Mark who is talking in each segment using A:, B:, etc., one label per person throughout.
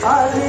A: I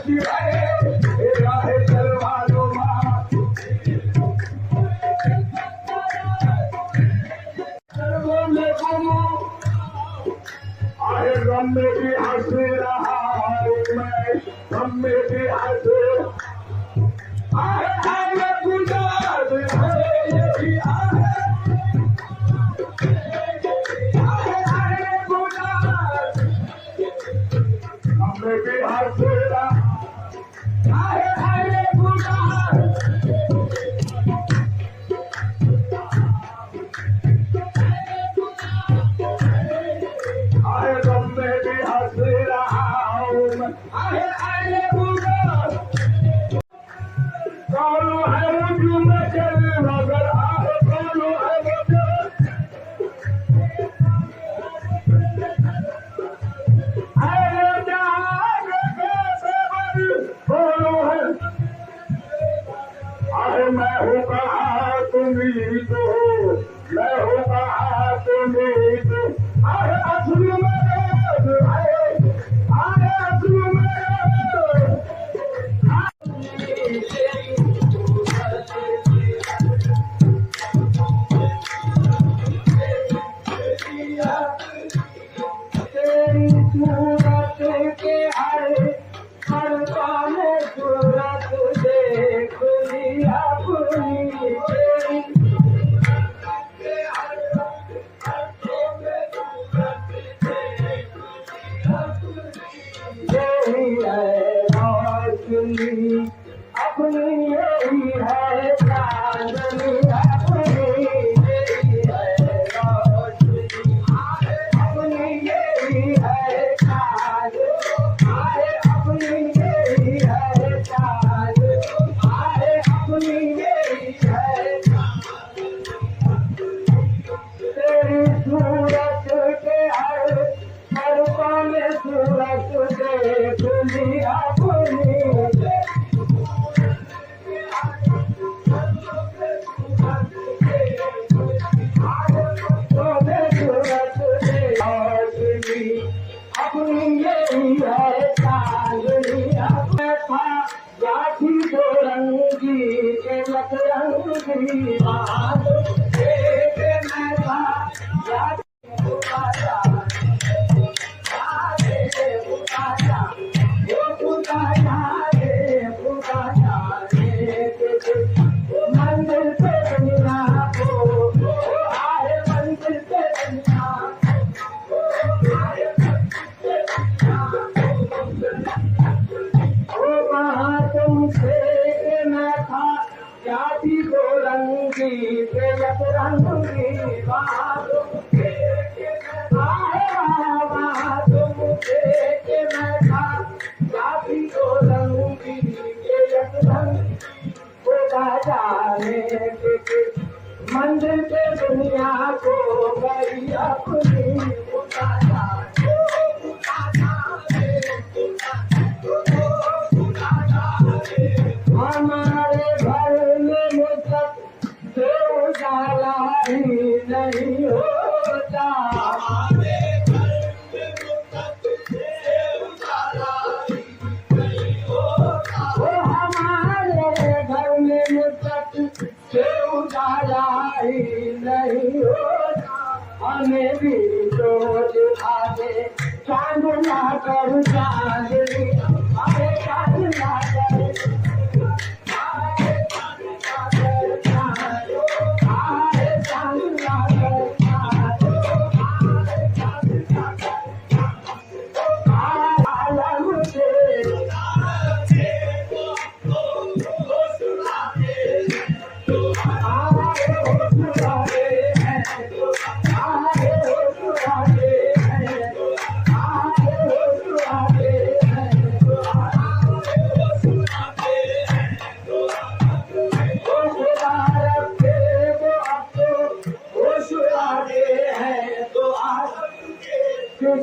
A: हंसी है राहे चलवा लो माँ सर्वों में घूमो आए गम में भी हंस रहा हूँ मैं गम में भी हंस आए आए गुजार है यही आए आए आए गुजार गम में भी हंस रहा आए आए गुजार आए गम में भी हंस रहा हूँ मैं आए आए गुजार कालू है मुझ में चल मगर आए कालू है मुझे अरे जाग कैसे बन कालू है अरे मैं हूँ कहाँ तुम ही तो मैं हूँ कहाँ तुम ही तो अरे असली में अरे असली में तेरी सूरत के आए हर पाल सूरत देख ली अपनी तेरी यही है रोशनी अपनी यही है चांदनी अपनी यही है रोशनी अपनी यही है चाँद आए अपनी यही है चाँद आए अपनी यही है तेरी सूरत के आए हर पाल सूरत देख ली अपनी अपनी यही है चांदनी था जाती दो रंगी के लग रंगी बात एक मैं था मंदिर पे दुनिया को आए मंदिर पे दुनिया वहाँ तुमसे मैं था जाति को रंगी के रंगी वहाँ तुमसे मैं था जाति को रंगी के रंगी जाने के मंदिर के दुनिया को गई अपनी हमारे घर में मुझक से उजाला ही नहीं होता हमारे घर में मुझक से उजाला ही नहीं होता हमें भी तो दिखा दे चांद ला कर चांदनी अरे चांद ला कर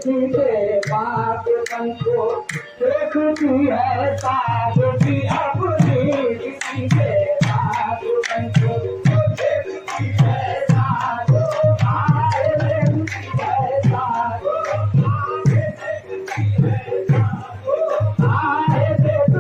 A: किसी के बात को देखती है साधुती अपनी किसी के बात को देखती है साधु आए देखती है साधु आए देखती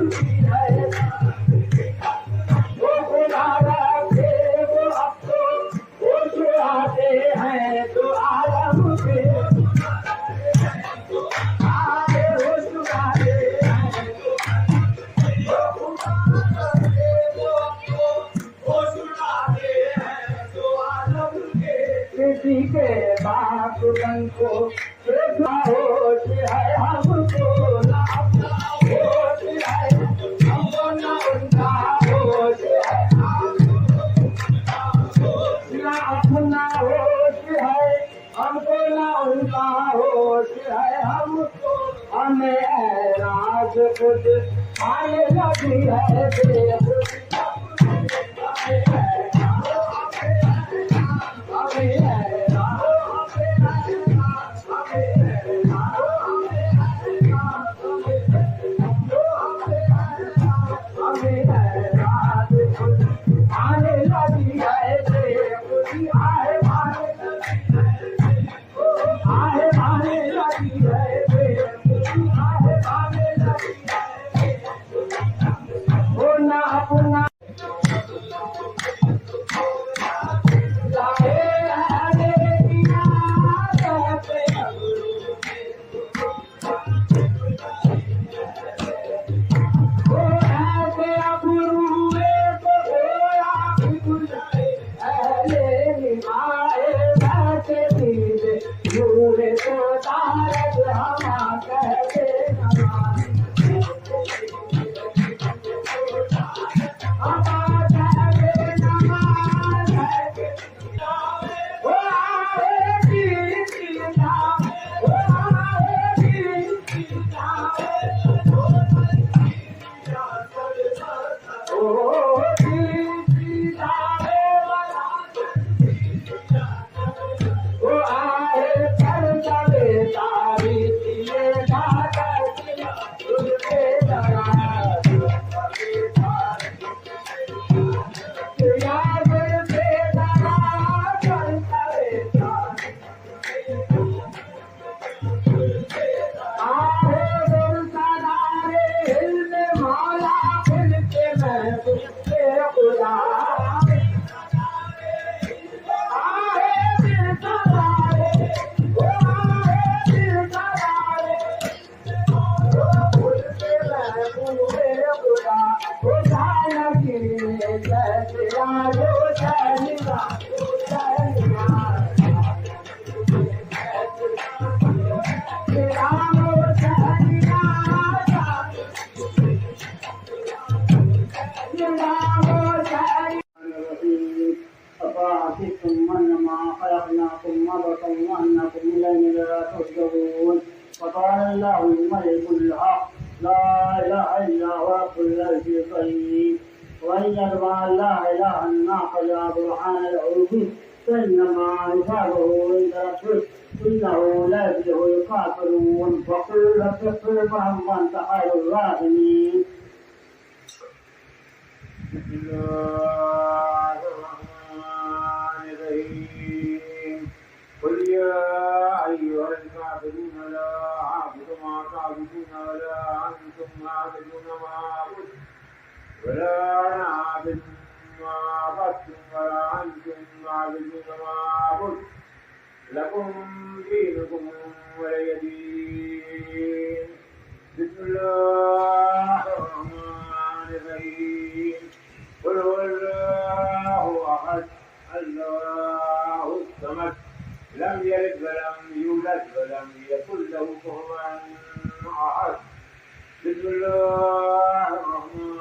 A: होश है हमको, हमें ऐराज खुद आने लगी है बेखुदी। आने लगी है बेखुदी, आए आने लगी है बेखुदी, आने लगी है पुना पुना लाए आने दिया कहते ओ ऐसे अबुरुए को होया गुजरे अहले निभाए बैठे दीदे नूरे तो तारक हमा कहते नमाज हमा कहते नमाज ओ आए सीता, ओ आए सीता, ओ सीता ओ आए कर चले तारी दिए घाटा उनके दरा याद से दरा कर चले आए गुरु सदारे हिलने मौला खुलके मैं खुलके खुदा आए दिल सदारे, ओ आए दिल सदारे, ओ खुलके मैं खुलके खुदा खुदा लगी जैसे आजो चलिया चलिया रामो चलिया रामो चलिया أفأحسبتم أنما خلقناكم عبثا وأنكم إلينا لا ترجعون وقال الله الملك الحق لا إله إلا هو رب العرش الكريم وإن يدعوا الله إلها آخر لا برهان له فإنما حسابه عند ربه إنه لا يفلح الكافرون وقل رب اغفر لهم وأنت خير الراحمين. بسم الله الرحمن الرحيم قل يا أيها الكافرون لا أعبد ما تعبدون ولا أنتم عابدون ما أعبد ولا أنا عابد ما عبدتم ولا أنتم عابدون ما أعبد لكم دينكم ولي دين. بسم الله الرحمن الرحيم قل هو الله أحد الله الصمد لم يلد ولم يولد ولم يكن له كفوا أحد. بسم الله الرحمن